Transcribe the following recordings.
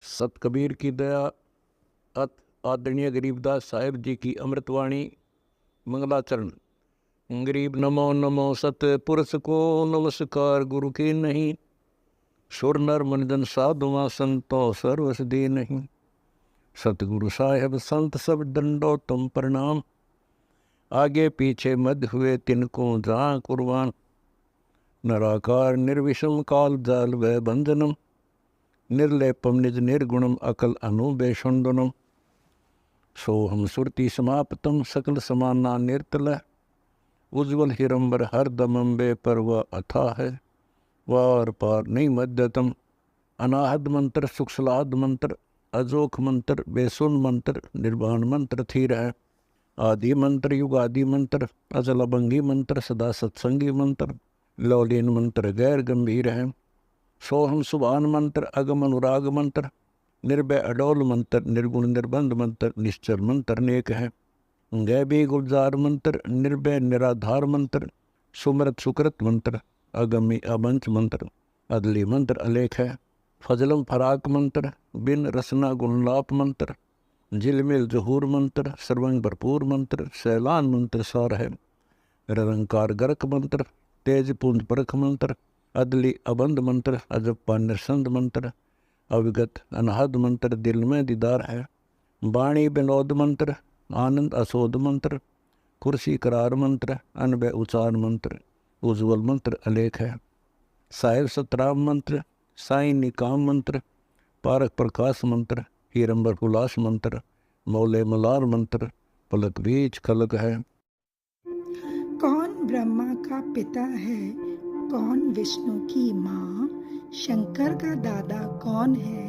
सत कबीर की दया अत आदरणीय गरीबदास साहिब जी की अमृतवाणी मंगलाचरण। गरीब नमो नमो सत पुरुष को नमस्कार गुरु की नहीं, सुर नर मनजन साधुआ संतो सर्वस दी नहीं। सतगुरु साहेब संत सब दंडो तुम प्रणाम, आगे पीछे मध्य हुए तिनको जहाँ कुर्बान। नराकार निर्विषम काल जाल व बंधनम, निर्लेपम निज निर्गुणम अकल अनुबेषुंडनम। सोहम सुरति समाप्तम सकल समाना निर्तल, उज्ज्वल हिरंबर हर दमम बे परवा अथा है। वार पार नहीं मध्यतम, अनाहद मंत्र सुखसलाद मंत्र, अजोख मंत्र बेसुन मंत्र, निर्वाण मंत्र थीर है। आदि मंत्र युगादि मंत्र, अजल अभंगी मंत्र, सदा सत्संगी मंत्र, लौलीन मंत्र गैर गंभीर है। सोहम सुभान मंत्र, अगम अनुराग मंत्र, निर्भय अडोल मंत्र, निर्गुण निर्बंध मंत्र, निश्चल मंत्र नेक है। गैबी गुलजार मंत्र, निर्भय निराधार मंत्र, सुमृत सुकृत मंत्र, अगमी अबंच मंत्र, अदली मंत्र अलेख है। फजलम फराक मंत्र, बिन रसना गुणलाप मंत्र, झिलमिल जहूर मंत्र, सर्वंग भरपूर मंत्र, सैलान मंत्र सार है। निरंकार गर्क मंत्र, तेज पुंज परख मंत्र, अदली अबंध मंत्र, अजप्पा निरसंद मंत्र, अविगत अनहद मंत्र, दिल में दीदार है। वाणी विनोद मंत्र, आनंद असोद मंत्र, कुर्सी करार मंत्र, अनबय उचार मंत्र, उज्ज्वल मंत्र अलेख है। साहिब सतराम मंत्र, साई निकाम मंत्र, पारक प्रकाश मंत्र, हीरंबर उल्लास मंत्र, मौले मलार मंत्र, पलक बीच खलक है। कौन ब्रह्मा का पिता है, कौन विष्णु की माँ, शंकर का दादा कौन है,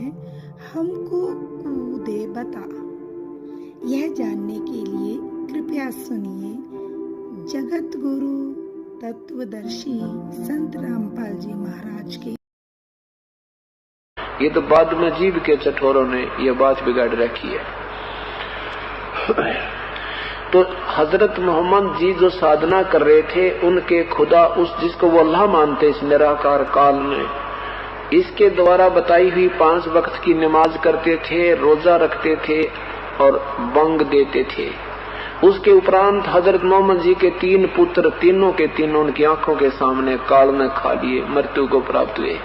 हमको कूदे बता। यह जानने के लिए कृपया सुनिए जगत गुरु तत्वदर्शी संत रामपाल जी महाराज के। ये तो बाद में जीव के चठोरों ने ये बात बिगाड़ रखी है। तो हजरत मोहम्मद जी जो साधना कर रहे थे, उनके खुदा उस जिसको वो अल्लाह मानते इस निराकार काल में, इसके द्वारा बताई हुई 5 वक्त की नमाज करते थे, रोजा रखते थे और बंग देते थे। उसके उपरांत हजरत मोहम्मद जी के 3 पुत्र, तीनों के तीनों उनकी आंखों के सामने काल में खा लिए, मृत्यु को प्राप्त हुए।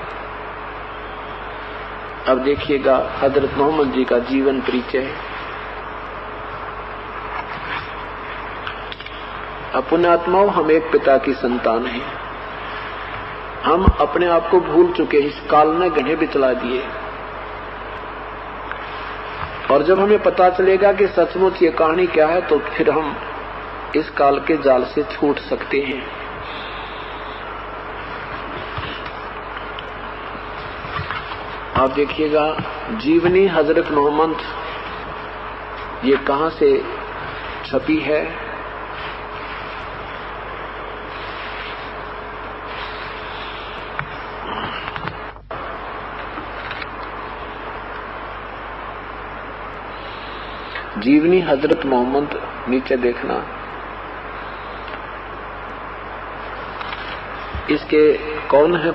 अब देखिएगा हजरत मोहम्मद जी का जीवन परिचय। पुण्यात्माओं, हम एक पिता की संतान हैं। हम अपने आप को भूल चुके, इस काल ने गड्ढे भी चला दिए। और जब हमें पता चलेगा कि सचमुच ये कहानी क्या है, तो फिर हम इस काल के जाल से छूट सकते हैं। आप देखिएगा जीवनी हजरत मोहम्मद ये कहां से छपी है। जीवनी हजरत मोहम्मद, नीचे देखना, इसके कौन है?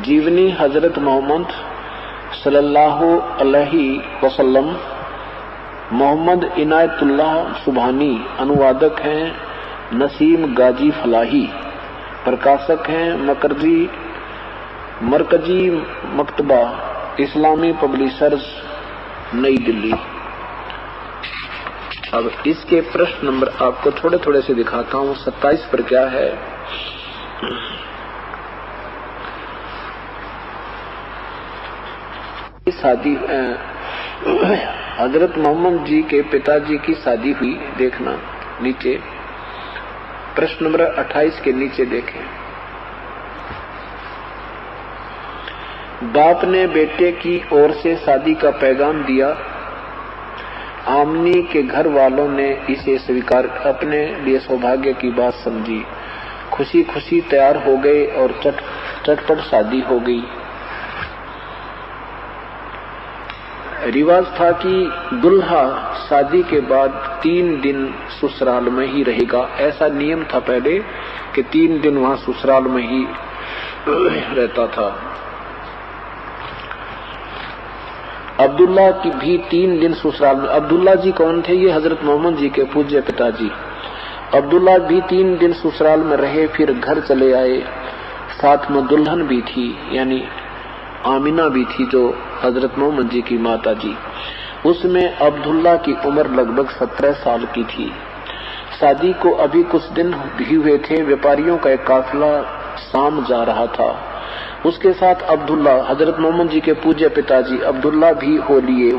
जीवनी हजरत मोहम्मद सल्लल्लाहु अलैहि वसल्लम, मोहम्मद इनायतुल्लाह सुभानी, अनुवादक हैं नसीम गाजी फलाही, प्रकाशक हैं मरकजी मकतबा इस्लामी पब्लिशर्स, नई दिल्ली। अब इसके प्रश्न नंबर आपको थोड़े थोड़े से दिखाता हूं। 27 पर क्या है? शादी हजरत मोहम्मद जी के पिताजी की शादी हुई, देखना नीचे प्रश्न नंबर 28 के नीचे देखें। बाप ने बेटे की ओर से शादी का पैगाम दिया। आमनी के घर वालों ने इसे स्वीकार, अपने लिए सौभाग्य की बात समझी। खुशी खुशी तैयार हो गए और चटपट शादी हो गई। रिवाज था कि दुल्हा शादी के बाद 3 दिन ससुराल में ही रहेगा। ऐसा नियम था पहले कि 3 दिन वहां ससुराल में ही रहता था। अब्दुल्ला की भी 3 दिन ससुराल में। अब्दुल्ला जी कौन थे? ये हजरत मोहम्मद जी के पूज्य पिताजी। अब्दुल्ला भी 3 दिन ससुराल में रहे, फिर घर चले आए। साथ में दुल्हन भी थी, यानी आमिना भी थी, जो हजरत मोहम्मद जी की माता जी। उसमें अब्दुल्ला की उम्र लगभग 17 साल की थी। शादी को अभी कुछ दिन भी हुए थे। व्यापारियों का एक काफिला शाम जा रहा था। उसके साथ अब्दुल्ला, हजरत मोहम्मद जी के पूज्य पिताजी अब्दुल्ला भी हो लिए।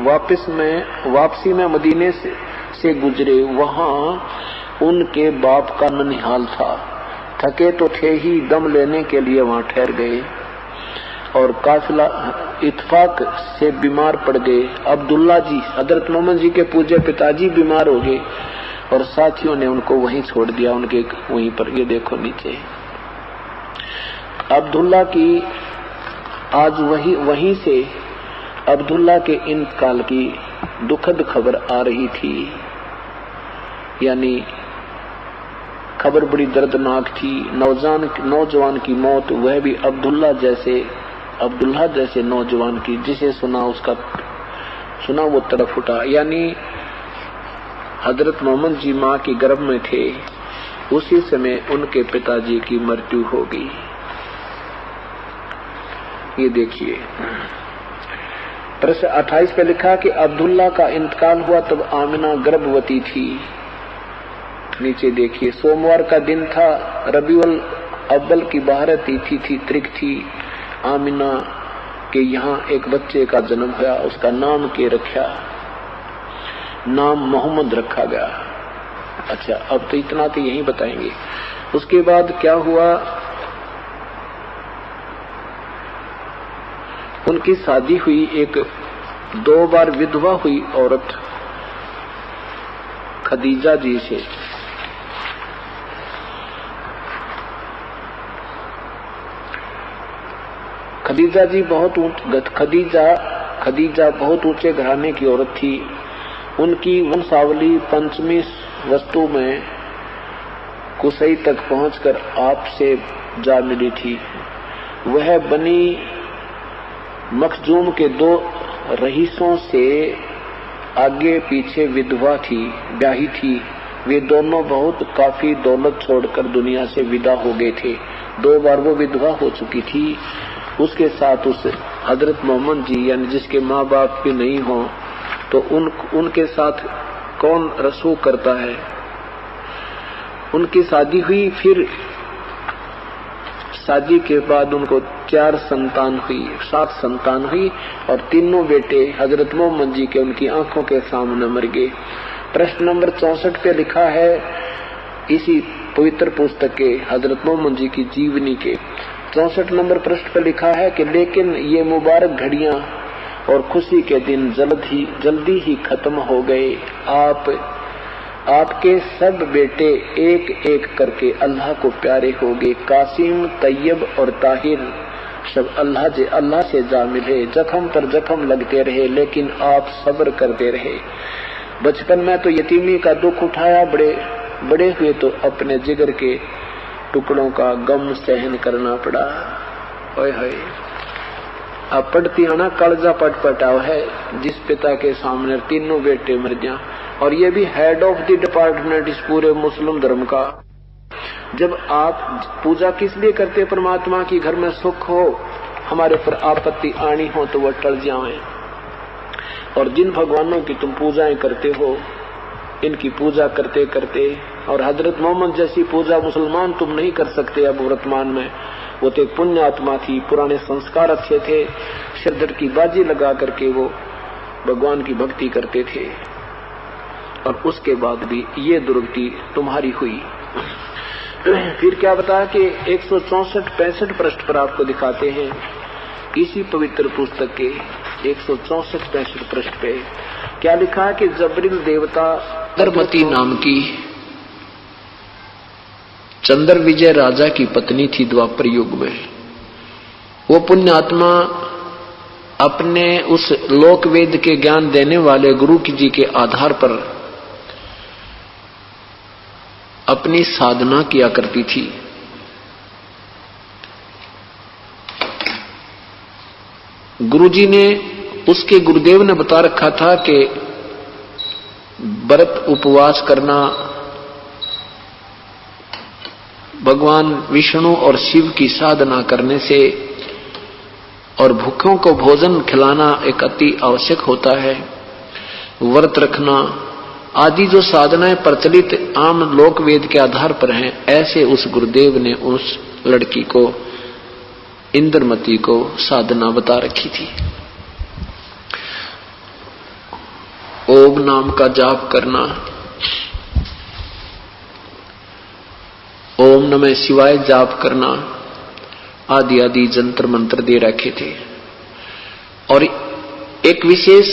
वापसी में मदीने से गुजरे। वहां उनके बाप का ननिहाल था। थके तो थे ही, दम लेने के लिए वहां ठहर गए और काफिला इत्फाक से बीमार पड़ गए। अब्दुल्ला जी, हजरत मोहम्मद जी के पूज्य पिताजी बीमार हो गए और साथियों ने उनको वहीं छोड़ दिया, उनके वहीं पर। ये देखो नीचे, अब्दुल्ला की आज वहीं से अब्दुल्ला के इंतकाल की दुखद खबर आ रही थी। यानी खबर बड़ी दर्दनाक थी। नौजवान की मौत, वह भी अब्दुल्ला जैसे नौजवान की। जिसे सुना वो तड़प उठा। यानी हजरत मोहम्मद जी माँ के गर्भ में थे, उसी समय उनके पिताजी की मृत्यु हो गई। ये देखिए, प्रश्न 28 पे लिखा कि अब्दुल्ला का इंतकाल हुआ तब आमिना गर्भवती थी। नीचे देखिए, सोमवार का दिन था, रबीउल अव्वल की 12 तिथि थी, तरीक थी। आमिना के यहाँ एक बच्चे का जन्म हुआ। उसका नाम के रखा, नाम मोहम्मद रखा गया। अच्छा, अब तो इतना तो यही बताएंगे। उसके बाद क्या हुआ? उनकी शादी हुई एक 2 बार विधवा हुई औरत खदीजा जी से। खदीजा जी खदीजा बहुत ऊंचे घराने की औरत थी। उनकी वंशावली 5वीं वस्तु में कुसई तक पहुंचकर आपसे जा मिली थी। वह बनी मखजूम के 2 रईसों से आगे पीछे विधवा थी, ब्याही थी। वे दोनों बहुत काफी दौलत छोड़कर दुनिया से विदा हो गए थे। 2 बार वो विधवा हो चुकी थी। उसके साथ उस हजरत मोहम्मद जी, यानी जिसके माँ बाप भी नहीं हो, तो उनके साथ कौन रसूख करता है। उनकी शादी हुई। फिर शादी के बाद उनको 7 संतान हुई और तीनों बेटे हजरत मोहम्मद जी के उनकी आंखों के सामने मर गए। प्रश्न नंबर 64 पे लिखा है, इसी पवित्र पुस्तक के हजरत मोहम्मद जी की जीवनी के 64 नंबर प्रश्न पे लिखा है कि लेकिन ये मुबारक घड़ियां और खुशी के दिन जल्दी ही खत्म हो गए। आपके सब बेटे एक एक करके अल्लाह को प्यारे हो गए। कासिम, तैयब और ताहिर सब अल्लाह से जा मिले। जख्म पर जख्म लगते रहे, लेकिन आप सब्र करते रहे। बचपन में तो यतीमी का दुख उठाया, बड़े हुए तो अपने जिगर के टुकड़ों का गम सहन करना पड़ा। ओए होए, अब पढ़ती आना कलजा पटपटाव है। जिस पिता के सामने तीनों बेटे मर जाएं, और ये भी हेड ऑफ द डिपार्टमेंट इस पूरे मुस्लिम धर्म का। जब आप पूजा किस लिए करते? परमात्मा की, घर में सुख हो, हमारे पर आपत्ति आनी हो तो वह टल जाए। और जिन भगवानों की तुम पूजाएं करते हो, इनकी पूजा करते करते, और हजरत मोहम्मद जैसी पूजा मुसलमान तुम नहीं कर सकते अब वर्तमान में। वो तो एक पुण्य आत्मा थी, पुराने संस्कार अच्छे थे, सिरदर्द की बाजी लगा करके वो भगवान की भक्ति करते थे। और उसके बाद भी ये दुर्गति तुम्हारी हुई। फिर क्या बताया कि 164-65 पृष्ठ पर आपको दिखाते हैं, इसी पवित्र पुस्तक के 164-65 पृष्ठ पे क्या लिखा है कि जबरील देवता दरमती नाम की चंद्र विजय राजा की पत्नी थी द्वापर युग में। वो पुण्य आत्मा अपने उस लोक वेद के ज्ञान देने वाले गुरु जी के आधार पर अपनी साधना किया करती थी। गुरुजी ने उसके गुरुदेव ने बता रखा था कि व्रत उपवास करना भगवान विष्णु और शिव की साधना करने से और भूखों को भोजन खिलाना एक अति आवश्यक होता है। व्रत रखना आदि जो साधनाएं प्रचलित आम लोक वेद के आधार पर हैं, ऐसे उस गुरुदेव ने उस लड़की को, इंद्रमती को साधना बता रखी थी। ओम नाम का जाप करना, ओम नमः शिवाय जाप करना आदि आदि जंतर मंत्र दे रखे थे। और एक विशेष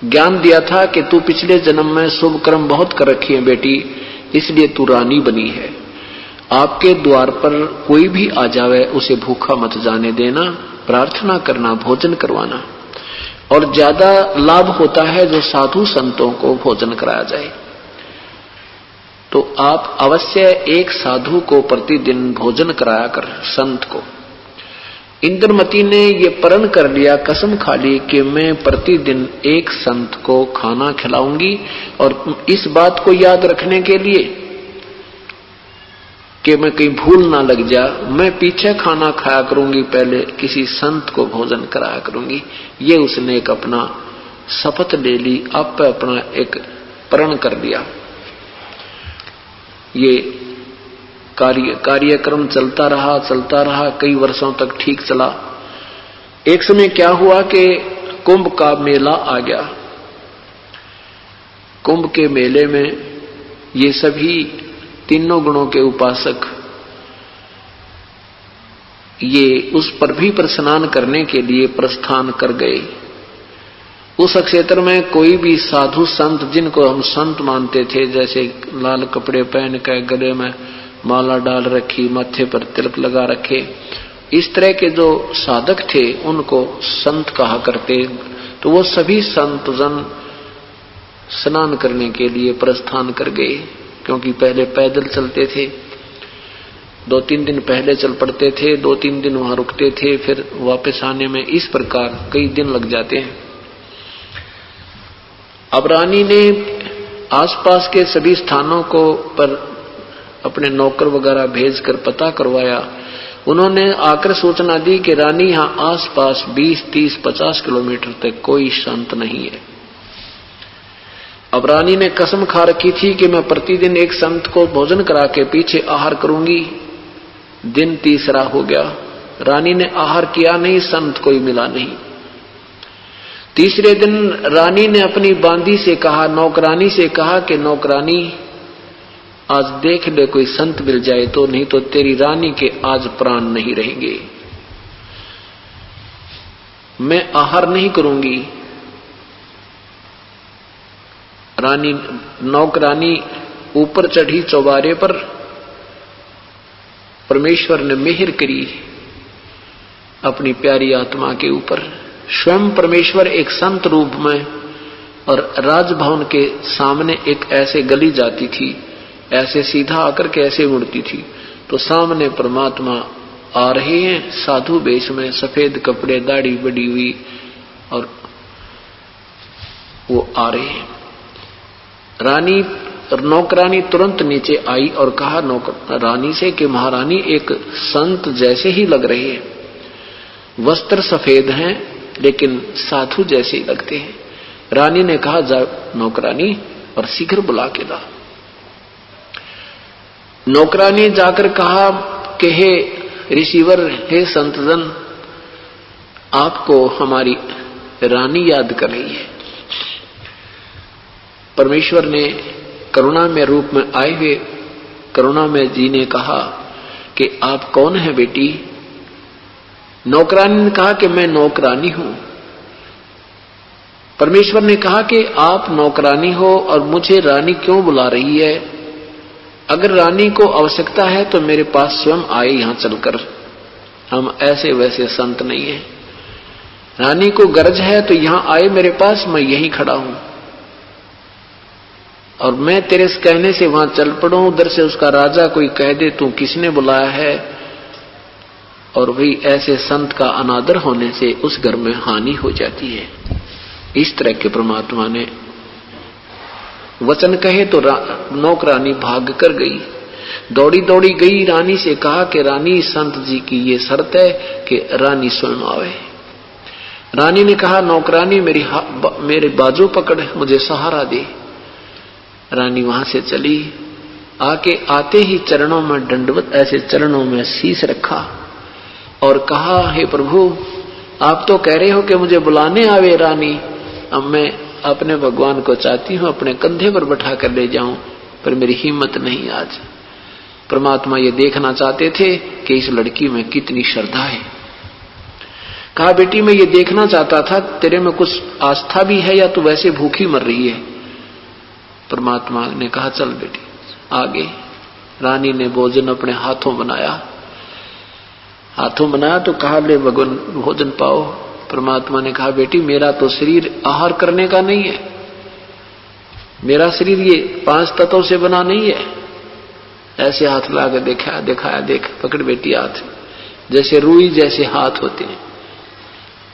ज्ञान दिया था कि तू पिछले जन्म में शुभ कर्म बहुत कर रखी है बेटी, इसलिए तू रानी बनी है। आपके द्वार पर कोई भी आ जावे उसे भूखा मत जाने देना, प्रार्थना करना, भोजन करवाना। और ज्यादा लाभ होता है जो साधु संतों को भोजन कराया जाए। तो आप अवश्य एक साधु को प्रतिदिन भोजन कराया कर, संत को। इंद्रमती ने ये प्रण कर लिया, कसम खा ली कि मैं प्रतिदिन एक संत को खाना खिलाऊंगी। और इस बात को याद रखने के लिए कि मैं कहीं भूल ना लग जा, मैं पीछे खाना खाया करूंगी, पहले किसी संत को भोजन कराया करूंगी। ये उसने एक अपना शपथ ले ली, आप अपना एक प्रण कर लिया। ये कार्यक्रम चलता रहा, कई वर्षों तक ठीक चला। एक समय क्या हुआ कि कुंभ का मेला आ गया। कुंभ के मेले में ये सभी तीनों गुणों के उपासक ये उस पृथ्वी पर स्नान करने के लिए प्रस्थान कर गए। उस क्षेत्र में कोई भी साधु संत, जिनको हम संत मानते थे, जैसे लाल कपड़े पहन कर गले में माला डाल रखी, माथे पर तिलक लगा रखे, इस तरह के जो साधक थे उनको संत कहा करते। तो वो सभी संत जन स्नान करने के लिए प्रस्थान कर गए, क्योंकि पहले पैदल चलते थे, 2-3 दिन पहले चल पड़ते थे, 2-3 दिन वहां रुकते थे, फिर वापस आने में इस प्रकार कई दिन लग जाते हैं। अब रानी ने आसपास के सभी स्थानों को पर अपने नौकर वगैरह भेजकर पता करवाया। उन्होंने आकर सूचना दी कि रानी यहां आसपास 20, 30, 50 किलोमीटर तक कोई संत नहीं है। अब रानी ने कसम खा रखी थी कि मैं प्रतिदिन एक संत को भोजन करा के पीछे आहार करूंगी। दिन तीसरा हो गया, रानी ने आहार किया नहीं, संत कोई मिला नहीं। तीसरे दिन रानी ने अपनी बांदी से कहा, नौकरानी से कहा कि नौकरानी आज देख ले कोई संत मिल जाए तो, नहीं तो तेरी रानी के आज प्राण नहीं रहेंगे। मैं आहार नहीं करूंगी। रानी नौकरानी ऊपर चढ़ी चौबारे पर। परमेश्वर ने मेहर करी अपनी प्यारी आत्मा के ऊपर। स्वयं परमेश्वर एक संत रूप में, और राजभवन के सामने एक ऐसे गली जाती थी, ऐसे सीधा आकर के ऐसे मुड़ती थी, तो सामने परमात्मा आ रहे हैं साधु वेश में, सफेद कपड़े, दाढ़ी बड़ी हुई, और वो आ रहे हैं। रानी नौकरानी तुरंत नीचे आई और कहा रानी से कि महारानी एक संत जैसे ही लग रहे हैं, वस्त्र सफेद हैं लेकिन साधु जैसे ही लगते हैं। रानी ने कहा जा नौकरानी और शीघ्र बुला के ला। नौकरानी जाकर कहा कि हे ऋषिवर, हे संतजन, आपको हमारी रानी याद कर रही है। परमेश्वर ने करुणा में रूप में आए हुए करुणा में जी ने कहा कि आप कौन है बेटी? नौकरानी ने कहा कि मैं नौकरानी हूं। परमेश्वर ने कहा कि आप नौकरानी हो और मुझे रानी क्यों बुला रही है? अगर रानी को आवश्यकता है तो मेरे पास स्वयं आए यहां चलकर, हम ऐसे वैसे संत नहीं है। रानी को गरज है तो यहां आए मेरे पास, मैं यहीं खड़ा हूं और मैं तेरे कहने से वहां चल पड़ूं। उधर से उसका राजा कोई कह दे तू किसने बुलाया है, और वही ऐसे संत का अनादर होने से उस घर में हानि हो जाती है। इस तरह के परमात्मा ने वचन कहे तो नौकरानी भाग कर गई, दौड़ी दौड़ी गई, रानी से कहा कि रानी, संत जी की ये शर्त है कि रानी स्वयं आवे। रानी ने कहा, नौकरानी मेरे बाजू पकड़, मुझे सहारा दे। रानी वहां से चली, आते ही चरणों में दंडवत, ऐसे चरणों में शीश रखा और कहा, हे प्रभु, आप तो कह रहे हो कि मुझे बुलाने आवे रानी, अब मैं अपने भगवान को चाहती हूं अपने कंधे पर बैठा कर ले जाऊं, पर मेरी हिम्मत नहीं आज। परमात्मा ये देखना चाहते थे कि इस लड़की में कितनी श्रद्धा है। कहा, बेटी, मैं ये देखना चाहता था तेरे में कुछ आस्था भी है या तू वैसे भूखी मर रही है। परमात्मा ने कहा, चल बेटी आगे। रानी ने भोजन अपने हाथों बनाया तो कहा, ले भगवान भोजन पाओ। परमात्मा ने कहा, बेटी, मेरा तो शरीर आहार करने का नहीं है, मेरा शरीर ये 5 तत्वों से बना नहीं है। ऐसे हाथ ला कर दिखाया, देख पकड़ बेटी हाथ, जैसे रुई जैसे हाथ होते हैं।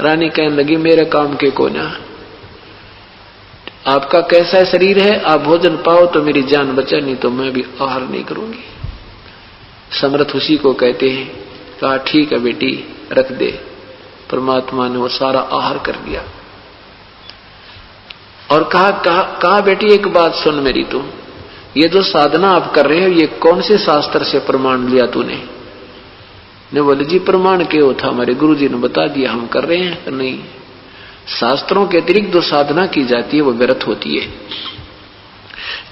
रानी कहने लगी, मेरे काम के कोना, आपका कैसा शरीर है, आप भोजन पाओ तो मेरी जान बचा, नहीं तो मैं भी आहार नहीं करूंगी। समर्थ उसी को कहते हैं। कहा, ठीक है बेटी, रख दे। परमात्मा ने वो सारा आहार कर दिया और कहा बेटी, एक बात सुन मेरी, तुम ये जो साधना आप कर रहे हो, ये कौन से शास्त्र से प्रमाण लिया तूने? ने बोले, जी प्रमाण क्यों था, हमारे गुरुजी ने बता दिया, हम कर रहे हैं। नहीं, शास्त्रों के अतिरिक्त जो साधना की जाती है वो व्यर्थ होती है।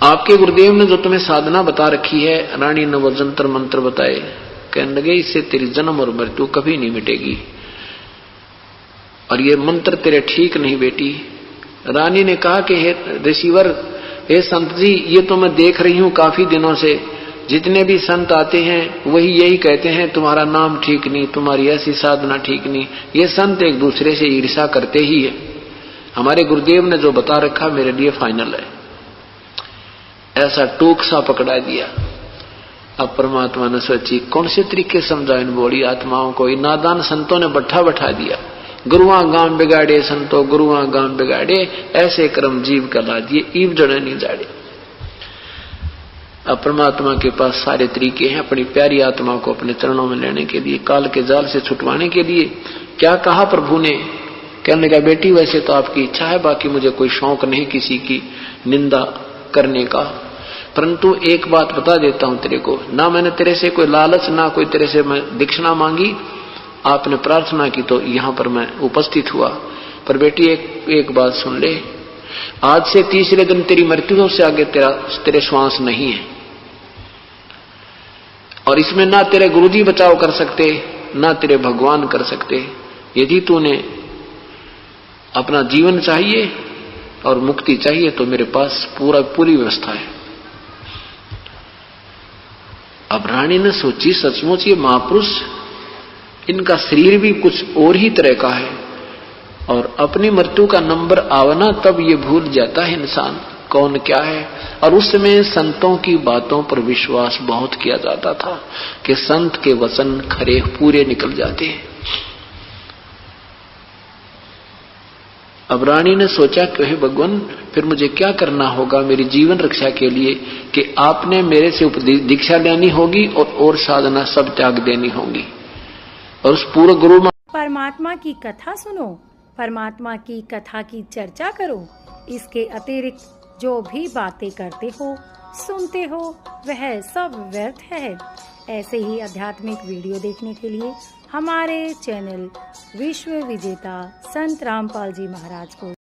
आपके गुरुदेव ने जो तुम्हें साधना बता रखी है, रानी ने वो जंतर मंत्र बताए, कहने लगे, इससे तेरी जन्म और मृत्यु कभी नहीं मिटेगी और ये मंत्र तेरे ठीक नहीं बेटी। रानी ने कहा कि हे रिसीवर, हे संत जी, ये तो मैं देख रही हूं काफी दिनों से, जितने भी संत आते हैं वही यही कहते हैं, तुम्हारा नाम ठीक नहीं, तुम्हारी ऐसी साधना ठीक नहीं। ये संत एक दूसरे से ईर्ष्या करते ही है, हमारे गुरुदेव ने जो बता रखा मेरे लिए फाइनल है। ऐसा टूक सा पकड़ा दिया। अब परमात्मा ने सोची, कौन से तरीके समझा इन बूढ़ी आत्माओं को। इन नादान संतों ने बैठा दिया, गुरुआ गांव बिगाड़े संतो, गुरुआ गांव बिगाड़े, ऐसे कर्म जीव का ला दिए, ईव जड़े नहीं जाड़े। अब परमात्मा के पास सारे तरीके हैं अपनी प्यारी आत्मा को अपने चरणों में लेने के लिए, काल के जाल से छुटवाने के लिए। क्या कहा प्रभु ने? कहने लगा, बेटी, वैसे तो आपकी इच्छा है, बाकी मुझे कोई शौक नहीं किसी की निंदा करने का, परंतु एक बात बता देता हूं तेरे को, ना मैंने तेरे से कोई लालच, ना कोई तेरे से मैं दीक्षिणा मांगी, आपने प्रार्थना की तो यहां पर मैं उपस्थित हुआ। पर बेटी एक बात सुन ले, आज से तीसरे दिन तेरी मृत्यु हो, उससे आगे तेरे श्वास नहीं है, और इसमें ना तेरे गुरुजी बचाव कर सकते, ना तेरे भगवान कर सकते। यदि तूने अपना जीवन चाहिए और मुक्ति चाहिए तो मेरे पास पूरी व्यवस्था है। अब रानी ने सोची, सचमुच ये महापुरुष, इनका शरीर भी कुछ और ही तरह का है, और अपनी मृत्यु का नंबर आवना तब ये भूल जाता है इंसान कौन क्या है। और उस समय संतों की बातों पर विश्वास बहुत किया जाता था कि संत के वचन खरे पूरे निकल जाते हैं। अब रानी ने सोचा कि हे भगवान, फिर मुझे क्या करना होगा मेरी जीवन रक्षा के लिए, कि आपने मेरे से दीक्षा लेनी होगी और साधना सब त्याग देनी होगी, और उस पूर्व गुरु परमात्मा की कथा सुनो, परमात्मा की कथा की चर्चा करो। इसके अतिरिक्त जो भी बातें करते हो, सुनते हो, वह सब व्यर्थ है। ऐसे ही आध्यात्मिक वीडियो देखने के लिए हमारे चैनल विश्व विजेता संत रामपाल जी महाराज को